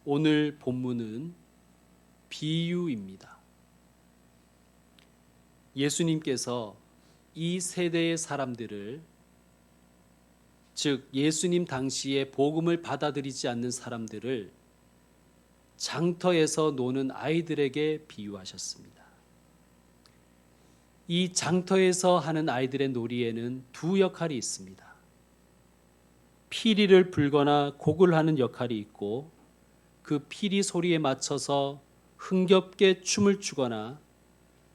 오늘 본문은 비유입니다. 예수님께서 이 세대의 사람들을, 즉 예수님 당시에 복음을 받아들이지 않는 사람들을 장터에서 노는 아이들에게 비유하셨습니다. 이 장터에서 하는 아이들의 놀이에는 두 역할이 있습니다. 피리를 불거나 곡을 하는 역할이 있고, 그 피리 소리에 맞춰서 흥겹게 춤을 추거나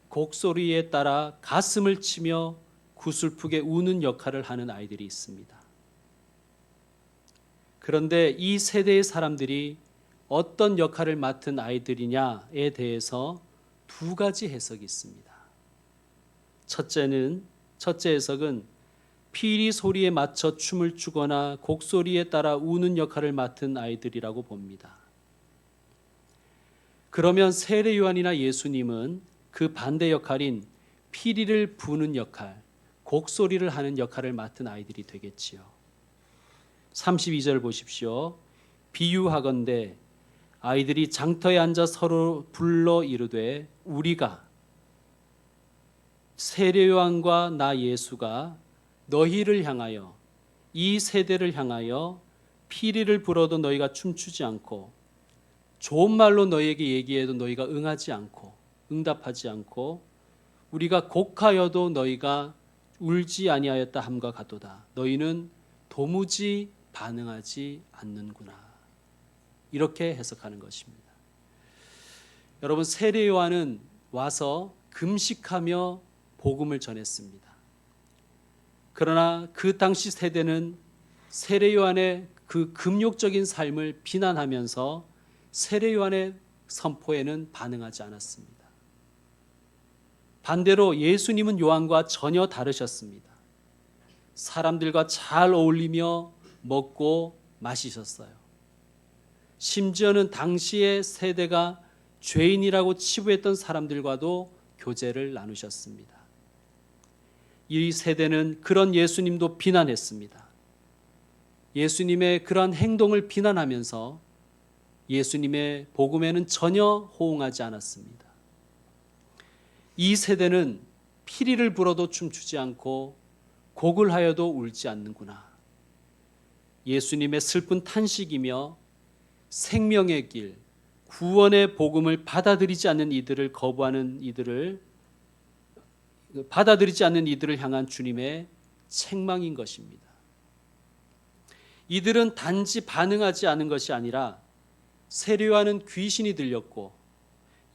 곡소리에 따라 가슴을 치며 구슬프게 우는 역할을 하는 아이들이 있습니다. 그런데 이 세대의 사람들이 어떤 역할을 맡은 아이들이냐에 대해서 두 가지 해석이 있습니다. 첫째 해석은 피리 소리에 맞춰 춤을 추거나 곡소리에 따라 우는 역할을 맡은 아이들이라고 봅니다. 그러면 세례 요한이나 예수님은 그 반대 역할인 피리를 부는 역할, 곡소리를 하는 역할을 맡은 아이들이 되겠지요. 32절 보십시오. 비유하건대 아이들이 장터에 앉아 서로 불러 이르되 우리가, 세례 요한과 나 예수가 너희를 향하여, 이 세대를 향하여 피리를 불어도 너희가 춤추지 않고 좋은 말로 너희에게 얘기해도 너희가 응하지 않고 응답하지 않고 우리가 곡하여도 너희가 울지 아니하였다 함과 같도다. 너희는 도무지 반응하지 않는구나. 이렇게 해석하는 것입니다. 여러분, 세례 요한은 와서 금식하며 복음을 전했습니다. 그러나 그 당시 세대는 세례 요한의 그 금욕적인 삶을 비난하면서 세례 요한의 선포에는 반응하지 않았습니다. 반대로 예수님은 요한과 전혀 다르셨습니다. 사람들과 잘 어울리며 먹고 마시셨어요. 심지어는 당시의 세대가 죄인이라고 치부했던 사람들과도 교제를 나누셨습니다. 이 세대는 그런 예수님도 비난했습니다. 예수님의 그러한 행동을 비난하면서 예수님의 복음에는 전혀 호응하지 않았습니다. 이 세대는 피리를 불어도 춤추지 않고 곡을 하여도 울지 않는구나. 예수님의 슬픈 탄식이며 생명의 길, 구원의 복음을 받아들이지 않는 이들을 향한 주님의 책망인 것입니다. 이들은 단지 반응하지 않은 것이 아니라 세례 요한은 귀신이 들렸고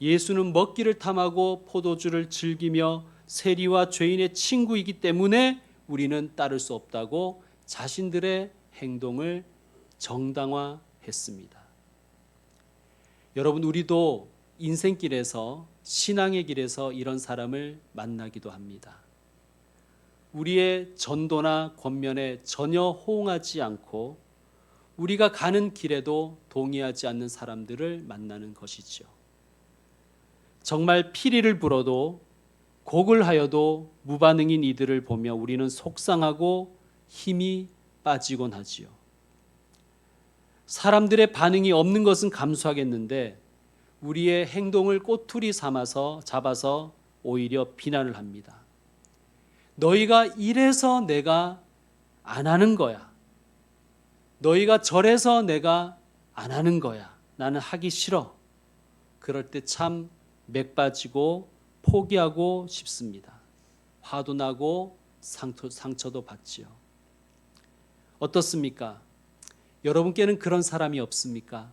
예수는 먹기를 탐하고 포도주를 즐기며 세리와 죄인의 친구이기 때문에 우리는 따를 수 없다고 자신들의 행동을 정당화했습니다. 여러분, 우리도 인생길에서, 신앙의 길에서 이런 사람을 만나기도 합니다. 우리의 전도나 권면에 전혀 호응하지 않고 우리가 가는 길에도 동의하지 않는 사람들을 만나는 것이죠. 정말 피리를 불어도 곡을 하여도 무반응인 이들을 보며 우리는 속상하고 힘이 빠지곤 하지요. 사람들의 반응이 없는 것은 감수하겠는데 우리의 행동을 꼬투리 잡아서 오히려 비난을 합니다. 너희가 이래서 내가 안 하는 거야. 너희가 저래서 내가 안 하는 거야. 나는 하기 싫어. 그럴 때 참 맥 빠지고 포기하고 싶습니다. 화도 나고 상처도 받지요. 어떻습니까? 여러분께는 그런 사람이 없습니까?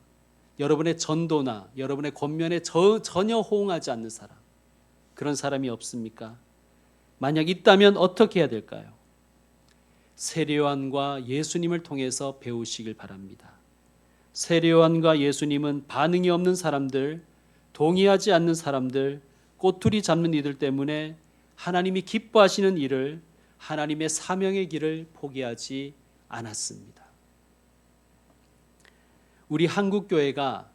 여러분의 전도나 여러분의 권면에 전혀 호응하지 않는 사람, 그런 사람이 없습니까? 만약 있다면 어떻게 해야 될까요? 세례 요한과 예수님을 통해서 배우시길 바랍니다. 세례 요한과 예수님은 반응이 없는 사람들, 동의하지 않는 사람들, 꼬투리 잡는 이들 때문에 하나님이 기뻐하시는 일을, 하나님의 사명의 길을 포기하지 않았습니다. 우리 한국교회가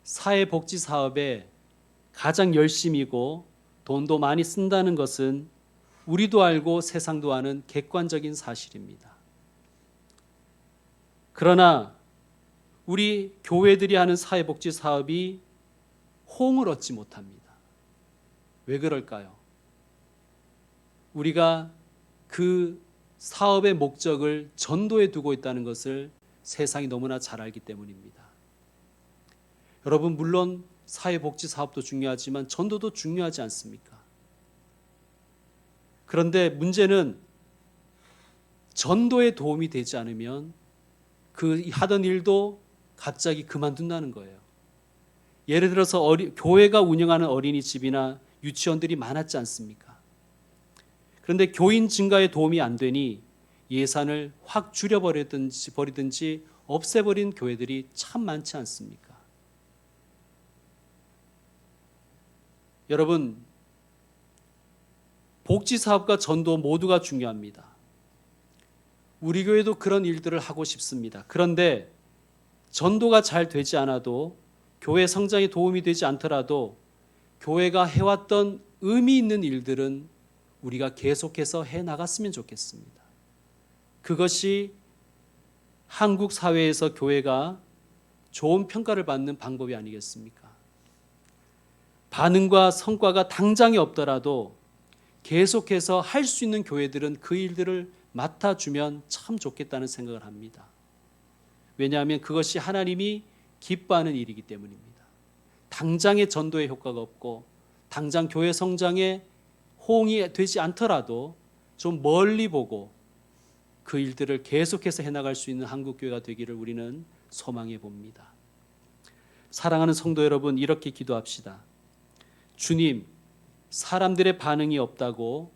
사회복지 사업에 가장 열심이고 돈도 많이 쓴다는 것은 우리도 알고 세상도 아는 객관적인 사실입니다. 그러나 우리 교회들이 하는 사회복지 사업이 호응을 얻지 못합니다. 왜 그럴까요? 우리가 그 사업의 목적을 전도에 두고 있다는 것을 세상이 너무나 잘 알기 때문입니다. 여러분, 물론 사회복지 사업도 중요하지만 전도도 중요하지 않습니까? 그런데 문제는 전도에 도움이 되지 않으면 그 하던 일도 갑자기 그만둔다는 거예요. 예를 들어서 교회가 운영하는 어린이집이나 유치원들이 많았지 않습니까? 그런데 교인 증가에 도움이 안 되니 예산을 확 줄여버리든지 없애버린 교회들이 참 많지 않습니까? 여러분, 복지사업과 전도 모두가 중요합니다. 우리 교회도 그런 일들을 하고 싶습니다. 그런데 전도가 잘 되지 않아도, 교회 성장에 도움이 되지 않더라도 교회가 해왔던 의미 있는 일들은 우리가 계속해서 해나갔으면 좋겠습니다. 그것이 한국 사회에서 교회가 좋은 평가를 받는 방법이 아니겠습니까? 반응과 성과가 당장에 없더라도 계속해서 할 수 있는 교회들은 그 일들을 맡아주면 참 좋겠다는 생각을 합니다. 왜냐하면 그것이 하나님이 기뻐하는 일이기 때문입니다. 당장의 전도의 효과가 없고 당장 교회 성장에 호응이 되지 않더라도 좀 멀리 보고 그 일들을 계속해서 해나갈 수 있는 한국교회가 되기를 우리는 소망해 봅니다. 사랑하는 성도 여러분, 이렇게 기도합시다. 주님, 사람들의 반응이 없다고,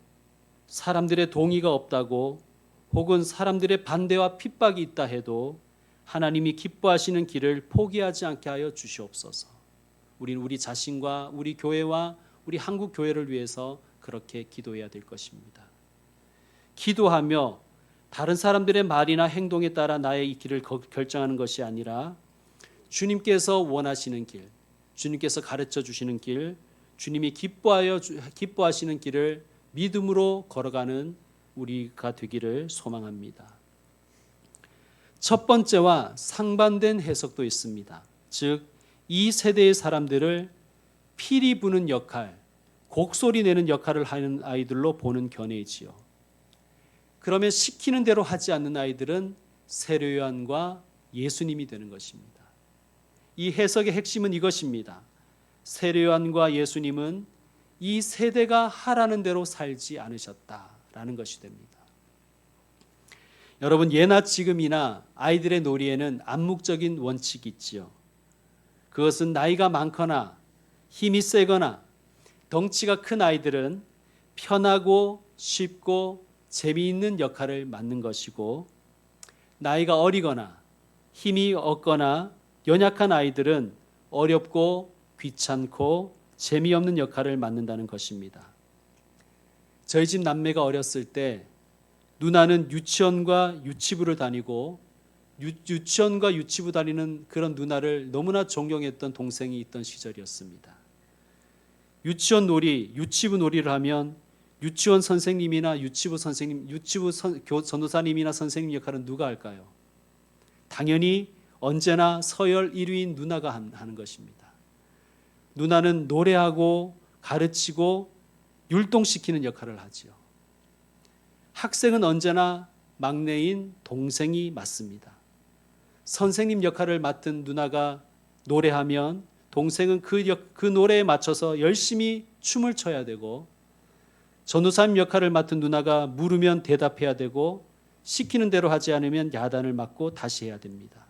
사람들의 동의가 없다고, 혹은 사람들의 반대와 핍박이 있다 해도 하나님이 기뻐하시는 길을 포기하지 않게 하여 주시옵소서. 우리는 우리 자신과 우리 교회와 우리 한국 교회를 위해서 그렇게 기도해야 될 것입니다. 기도하며 다른 사람들의 말이나 행동에 따라 나의 이 길을 결정하는 것이 아니라 주님께서 원하시는 길, 주님께서 가르쳐 주시는 길, 주님이 기뻐하시는 길을 믿음으로 걸어가는 우리가 되기를 소망합니다. 첫 번째와 상반된 해석도 있습니다. 즉, 이 세대의 사람들을 피리 부는 역할, 곡소리 내는 역할을 하는 아이들로 보는 견해이지요. 그러면 시키는 대로 하지 않는 아이들은 세례요한과 예수님이 되는 것입니다. 이 해석의 핵심은 이것입니다. 세례요한과 예수님은 이 세대가 하라는 대로 살지 않으셨다라는 것이 됩니다. 여러분, 예나 지금이나 아이들의 놀이에는 암묵적인 원칙이 있지요. 그것은 나이가 많거나 힘이 세거나 덩치가 큰 아이들은 편하고 쉽고 재미있는 역할을 맡는 것이고, 나이가 어리거나 힘이 없거나 연약한 아이들은 어렵고 귀찮고 재미없는 역할을 맡는다는 것입니다. 저희 집 남매가 어렸을 때 누나는 유치원과 유치부를 다니고 유치원과 유치부 다니는 그런 누나를 너무나 존경했던 동생이 있던 시절이었습니다. 유치원 놀이, 유치부 놀이를 하면 유치원 선생님이나 유치부 선생님, 전도사님이나 선생님 역할은 누가 할까요? 당연히 언제나 서열 1위인 누나가 하는 것입니다. 누나는 노래하고 가르치고 율동시키는 역할을 하지요. 학생은 언제나 막내인 동생이 맡습니다. 선생님 역할을 맡은 누나가 노래하면 동생은 그 노래에 맞춰서 열심히 춤을 춰야 되고, 전도사님 역할을 맡은 누나가 물으면 대답해야 되고, 시키는 대로 하지 않으면 야단을 맞고 다시 해야 됩니다.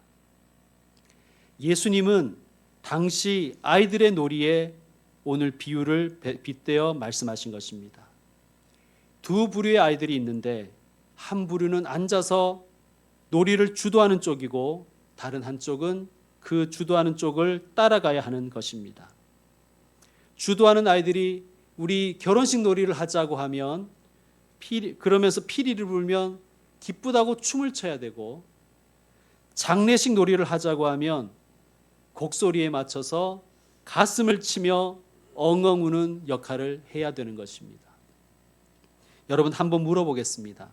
예수님은 당시 아이들의 놀이에 오늘 비유를 빗대어 말씀하신 것입니다. 두 부류의 아이들이 있는데 한 부류는 앉아서 놀이를 주도하는 쪽이고 다른 한쪽은 그 주도하는 쪽을 따라가야 하는 것입니다. 주도하는 아이들이 우리 결혼식 놀이를 하자고 하면 그러면서 피리를 불면 기쁘다고 춤을 춰야 되고, 장례식 놀이를 하자고 하면 곡소리에 맞춰서 가슴을 치며 엉엉 우는 역할을 해야 되는 것입니다. 여러분, 한번 물어보겠습니다.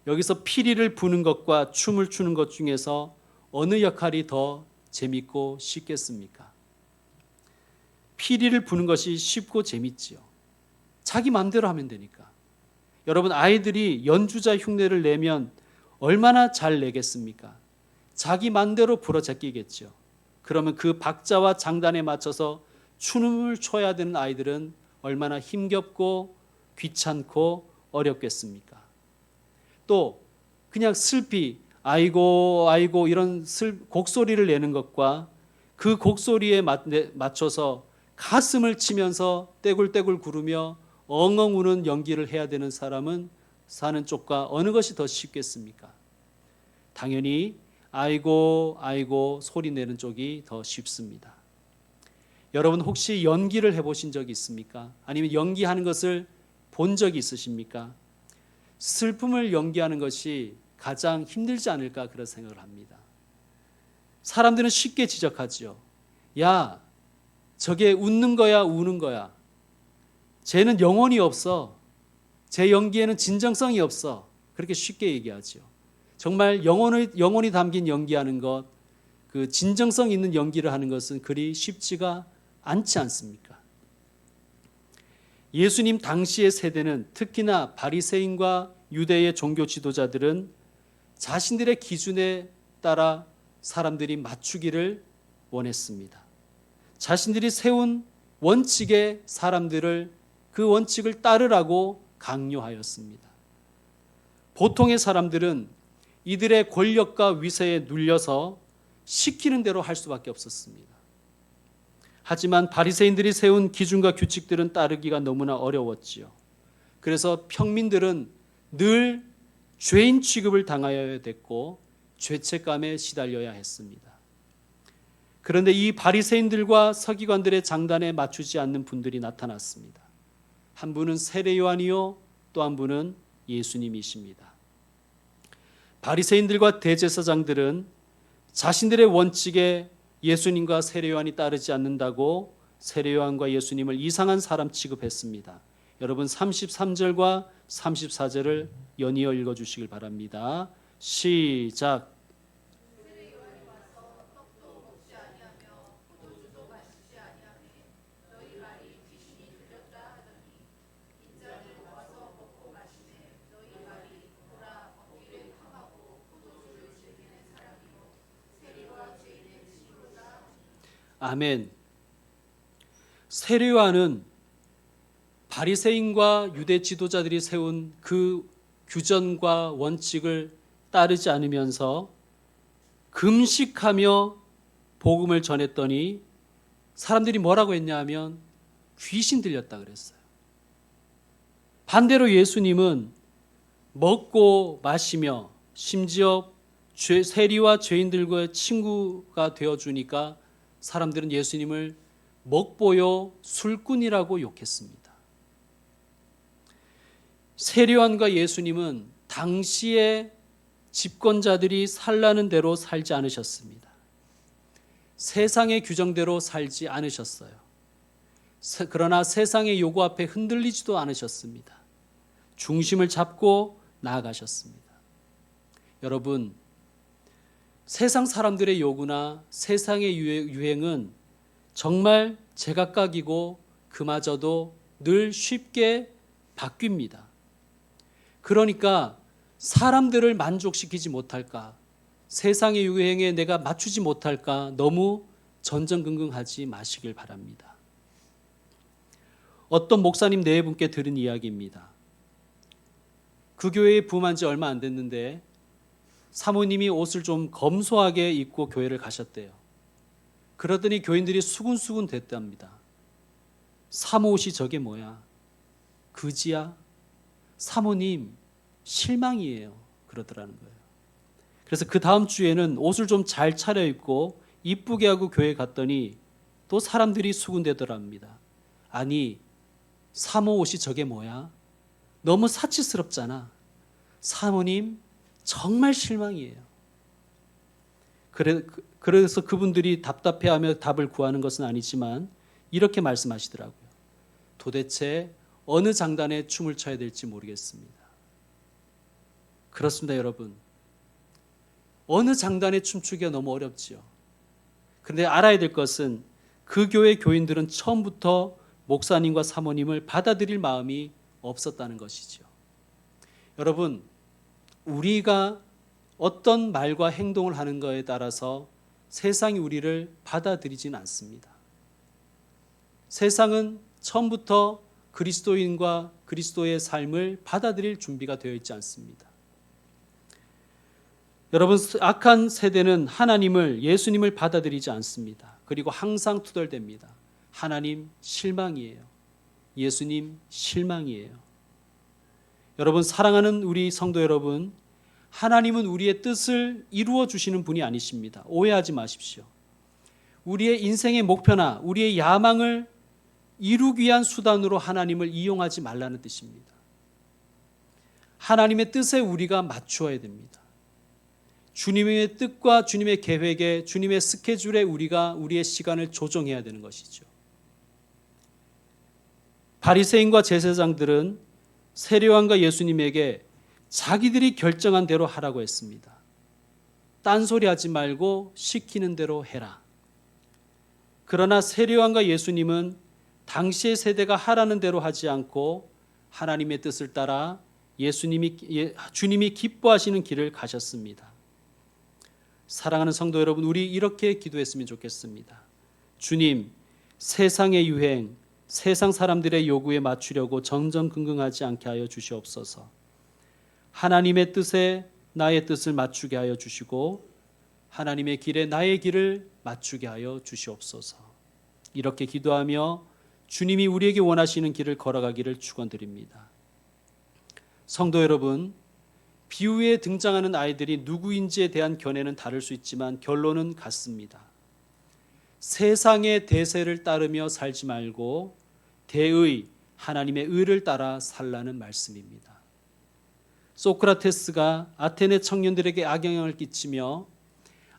여기서 피리를 부는 것과 춤을 추는 것 중에서 어느 역할이 더 재밌고 쉽겠습니까? 피리를 부는 것이 쉽고 재밌지요. 자기 마음대로 하면 되니까. 여러분, 아이들이 연주자 흉내를 내면 얼마나 잘 내겠습니까? 자기 마음대로 불어제끼겠죠. 그러면 그 박자와 장단에 맞춰서 춤을 춰야 되는 아이들은 얼마나 힘겹고 귀찮고 어렵겠습니까? 또 그냥 슬피 아이고 아이고 이런 곡소리를 내는 것과 그 곡소리에 맞춰서 가슴을 치면서 떼굴떼굴 구르며 엉엉 우는 연기를 해야 되는 사람은 사는 쪽과 어느 것이 더 쉽겠습니까? 당연히 아이고 아이고 소리 내는 쪽이 더 쉽습니다. 여러분 혹시 연기를 해보신 적이 있습니까? 아니면 연기하는 것을 본 적이 있으십니까? 슬픔을 연기하는 것이 가장 힘들지 않을까 그런 생각을 합니다. 사람들은 쉽게 지적하죠. 야, 저게 웃는 거야, 우는 거야. 쟤는 영혼이 없어. 제 연기에는 진정성이 없어. 그렇게 쉽게 얘기하죠. 정말 영혼이 담긴 연기하는 것, 그 진정성 있는 연기를 하는 것은 그리 쉽지가 않지 않습니까? 예수님 당시의 세대는 특히나 바리새인과 유대의 종교 지도자들은 자신들의 기준에 따라 사람들이 맞추기를 원했습니다. 자신들이 세운 원칙에 사람들을 그 원칙을 따르라고 강요하였습니다. 보통의 사람들은 이들의 권력과 위세에 눌려서 시키는 대로 할 수밖에 없었습니다. 하지만 바리새인들이 세운 기준과 규칙들은 따르기가 너무나 어려웠지요. 그래서 평민들은 늘 죄인 취급을 당하여야 됐고 죄책감에 시달려야 했습니다. 그런데 이 바리새인들과 서기관들의 장단에 맞추지 않는 분들이 나타났습니다. 한 분은 세례 요한이요, 또 한 분은 예수님이십니다. 바리새인들과 대제사장들은 자신들의 원칙에 예수님과 세례 요한이 따르지 않는다고 세례 요한과 예수님을 이상한 사람 취급했습니다. 여러분 33절과 34절을 연이어 읽어주시길 바랍니다. 시작. 아멘. 세례 요한은 바리새인과 유대 지도자들이 세운 그 규정과 원칙을 따르지 않으면서 금식하며 복음을 전했더니 사람들이 뭐라고 했냐 하면 귀신 들렸다 그랬어요. 반대로 예수님은 먹고 마시며 심지어 세리와 죄인들과의 친구가 되어주니까 사람들은 예수님을 먹보요 술꾼이라고 욕했습니다. 세례 요한과 예수님은 당시의 집권자들이 살라는 대로 살지 않으셨습니다. 세상의 규정대로 살지 않으셨어요. 그러나 세상의 요구 앞에 흔들리지도 않으셨습니다. 중심을 잡고 나아가셨습니다. 여러분, 세상 사람들의 요구나 세상의 유행은 정말 제각각이고 그마저도 늘 쉽게 바뀝니다. 그러니까 사람들을 만족시키지 못할까, 세상의 유행에 내가 맞추지 못할까 너무 전전긍긍하지 마시길 바랍니다. 어떤 목사님 네 분께 들은 이야기입니다. 그 교회에 부임한 지 얼마 안 됐는데 사모님이 옷을 좀 검소하게 입고 교회를 가셨대요. 그러더니 교인들이 수군수군 됐답니다. 사모 옷이 저게 뭐야? 그지야? 사모님 실망이에요. 그러더라는 거예요. 그래서 그 다음 주에는 옷을 좀 잘 차려입고 이쁘게 하고 교회 갔더니 또 사람들이 수군대더랍니다. 아니 사모 옷이 저게 뭐야? 너무 사치스럽잖아. 사모님 정말 실망이에요. 그래서 그분들이 답답해하며 답을 구하는 것은 아니지만 이렇게 말씀하시더라고요. 도대체 어느 장단에 춤을 춰야 될지 모르겠습니다. 그렇습니다, 여러분. 어느 장단에 춤추기가 너무 어렵지요. 그런데 알아야 될 것은 그 교회 교인들은 처음부터 목사님과 사모님을 받아들일 마음이 없었다는 것이죠. 여러분, 우리가 어떤 말과 행동을 하는 것에 따라서 세상이 우리를 받아들이지는 않습니다. 세상은 처음부터 그리스도인과 그리스도의 삶을 받아들일 준비가 되어 있지 않습니다. 여러분, 악한 세대는 하나님을, 예수님을 받아들이지 않습니다. 그리고 항상 투덜댑니다. 하나님 실망이에요. 예수님 실망이에요. 여러분, 사랑하는 우리 성도 여러분, 하나님은 우리의 뜻을 이루어 주시는 분이 아니십니다. 오해하지 마십시오. 우리의 인생의 목표나 우리의 야망을 이루기 위한 수단으로 하나님을 이용하지 말라는 뜻입니다. 하나님의 뜻에 우리가 맞추어야 됩니다. 주님의 뜻과 주님의 계획에, 주님의 스케줄에 우리가 우리의 시간을 조정해야 되는 것이죠. 바리새인과 제사장들은 세례요한과 예수님에게 자기들이 결정한 대로 하라고 했습니다. 딴소리 하지 말고 시키는 대로 해라. 그러나 세례요한과 예수님은 당시의 세대가 하라는 대로 하지 않고 하나님의 뜻을 따라 주님이 기뻐하시는 길을 가셨습니다. 사랑하는 성도 여러분, 우리 이렇게 기도했으면 좋겠습니다. 주님, 세상의 유행, 세상 사람들의 요구에 맞추려고 정정긍긍하지 않게 하여 주시옵소서. 하나님의 뜻에 나의 뜻을 맞추게 하여 주시고 하나님의 길에 나의 길을 맞추게 하여 주시옵소서. 이렇게 기도하며 주님이 우리에게 원하시는 길을 걸어가기를 축원드립니다. 성도 여러분, 비유에 등장하는 아이들이 누구인지에 대한 견해는 다를 수 있지만 결론은 같습니다. 세상의 대세를 따르며 살지 말고 대의, 하나님의 의를 따라 살라는 말씀입니다. 소크라테스가 아테네 청년들에게 악영향을 끼치며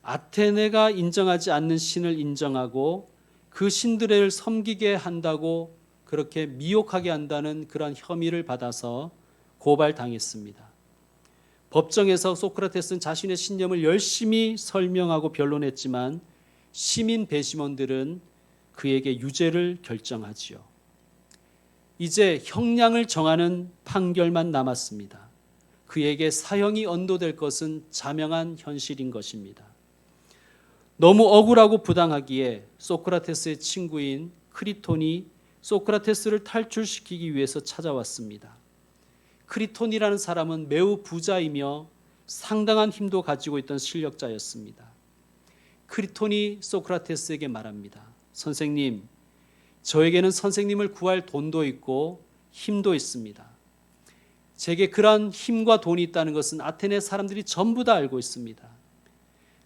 아테네가 인정하지 않는 신을 인정하고 그 신들을 섬기게 한다고 그렇게 미혹하게 한다는 그런 혐의를 받아서 고발당했습니다. 법정에서 소크라테스는 자신의 신념을 열심히 설명하고 변론했지만 시민 배심원들은 그에게 유죄를 결정하지요. 이제 형량을 정하는 판결만 남았습니다. 그에게 사형이 언도될 것은 자명한 현실인 것입니다. 너무 억울하고 부당하기에 소크라테스의 친구인 크리톤이 소크라테스를 탈출시키기 위해서 찾아왔습니다. 크리톤이라는 사람은 매우 부자이며 상당한 힘도 가지고 있던 실력자였습니다. 크리톤이 소크라테스에게 말합니다. 선생님, 저에게는 선생님을 구할 돈도 있고 힘도 있습니다. 제게 그런 힘과 돈이 있다는 것은 아테네 사람들이 전부 다 알고 있습니다.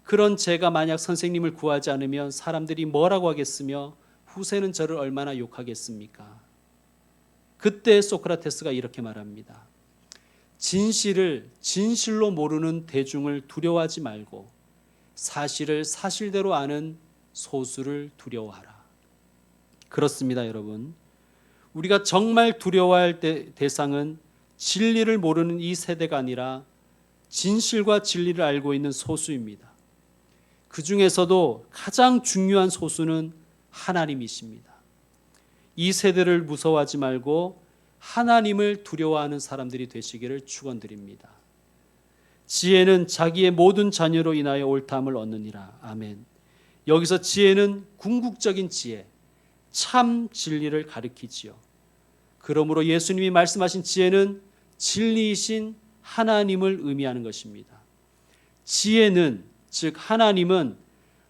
그런 제가 만약 선생님을 구하지 않으면 사람들이 뭐라고 하겠으며 후세는 저를 얼마나 욕하겠습니까? 그때 소크라테스가 이렇게 말합니다. 진실을 진실로 모르는 대중을 두려워하지 말고 사실을 사실대로 아는 소수를 두려워하라. 그렇습니다, 여러분. 우리가 정말 두려워할 대상은 진리를 모르는 이 세대가 아니라 진실과 진리를 알고 있는 소수입니다. 그 중에서도 가장 중요한 소수는 하나님이십니다. 이 세대를 무서워하지 말고 하나님을 두려워하는 사람들이 되시기를 축원드립니다. 지혜는 자기의 모든 자녀로 인하여 옳다함을 얻느니라. 아멘. 여기서 지혜는 궁극적인 지혜, 참 진리를 가리키지요. 그러므로 예수님이 말씀하신 지혜는 진리이신 하나님을 의미하는 것입니다. 지혜는, 즉 하나님은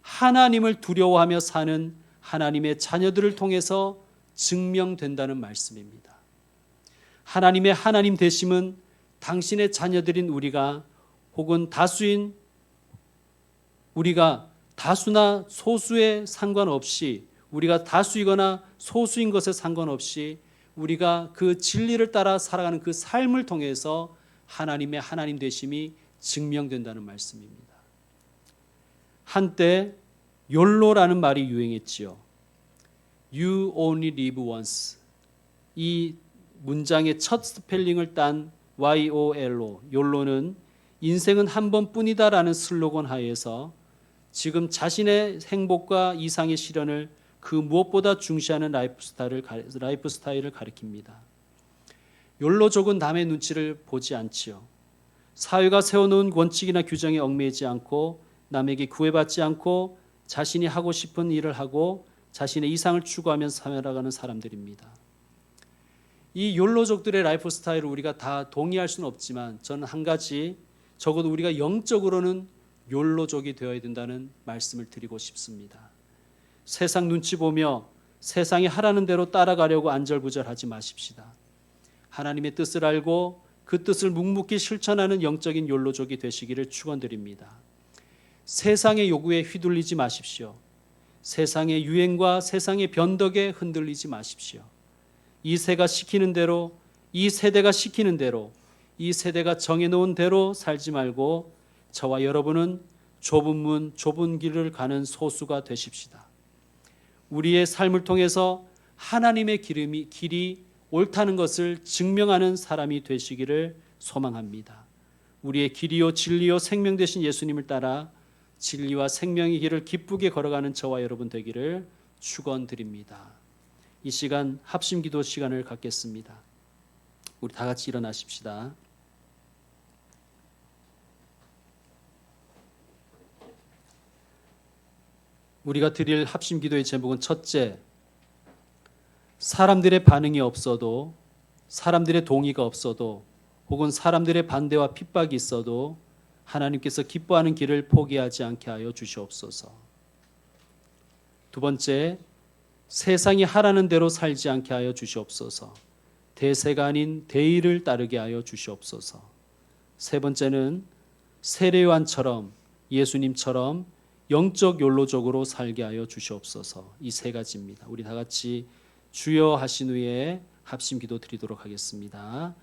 하나님을 두려워하며 사는 하나님의 자녀들을 통해서 증명된다는 말씀입니다. 하나님의 하나님 되심은 당신의 자녀들인 우리가 혹은 다수인 우리가 다수나 소수에 상관없이 우리가 다수이거나 소수인 것에 상관없이 우리가 그 진리를 따라 살아가는 그 삶을 통해서 하나님의 하나님 되심이 증명된다는 말씀입니다. 한때 욜로라는 말이 유행했지요. You only live once. 이 문장의 첫 스펠링을 딴 YOLO, 욜로는 인생은 한 번뿐이다라는 슬로건 하에서 지금 자신의 행복과 이상의 실현을 그 무엇보다 중시하는 라이프 스타일을 가리킵니다. 욜로족은 남의 눈치를 보지 않지요. 사회가 세워놓은 원칙이나 규정에 얽매이지 않고 남에게 구애받지 않고 자신이 하고 싶은 일을 하고 자신의 이상을 추구하면서 살아가는 사람들입니다. 이 욜로족들의 라이프 스타일을 우리가 다 동의할 수는 없지만 저는 한 가지, 적어도 우리가 영적으로는 욜로족이 되어야 된다는 말씀을 드리고 싶습니다. 세상 눈치 보며 세상이 하라는 대로 따라가려고 안절부절하지 마십시다. 하나님의 뜻을 알고 그 뜻을 묵묵히 실천하는 영적인 욜로족이 되시기를 축원드립니다. 세상의 요구에 휘둘리지 마십시오. 세상의 유행과 세상의 변덕에 흔들리지 마십시오. 이 세대가 시키는 대로, 이 세대가 정해놓은 대로 살지 말고 저와 여러분은 좁은 문, 좁은 길을 가는 소수가 되십시다. 우리의 삶을 통해서 하나님의 길이 옳다는 것을 증명하는 사람이 되시기를 소망합니다. 우리의 길이요 진리요 생명 되신 예수님을 따라 진리와 생명의 길을 기쁘게 걸어가는 저와 여러분 되기를 축원드립니다. 이 시간 합심기도 시간을 갖겠습니다. 우리 다 같이 일어나십시다. 우리가 드릴 합심기도의 제목은 첫째, 사람들의 반응이 없어도, 사람들의 동의가 없어도, 혹은 사람들의 반대와 핍박이 있어도 하나님께서 기뻐하는 길을 포기하지 않게 하여 주시옵소서. 두 번째, 세상이 하라는 대로 살지 않게 하여 주시옵소서. 대세가 아닌 대의를 따르게 하여 주시옵소서. 세 번째는 세례요한처럼, 예수님처럼 영적 욜로족으로 살게 하여 주시옵소서. 이 세 가지입니다. 우리 다 같이 주여 하신 후에 합심기도 드리도록 하겠습니다.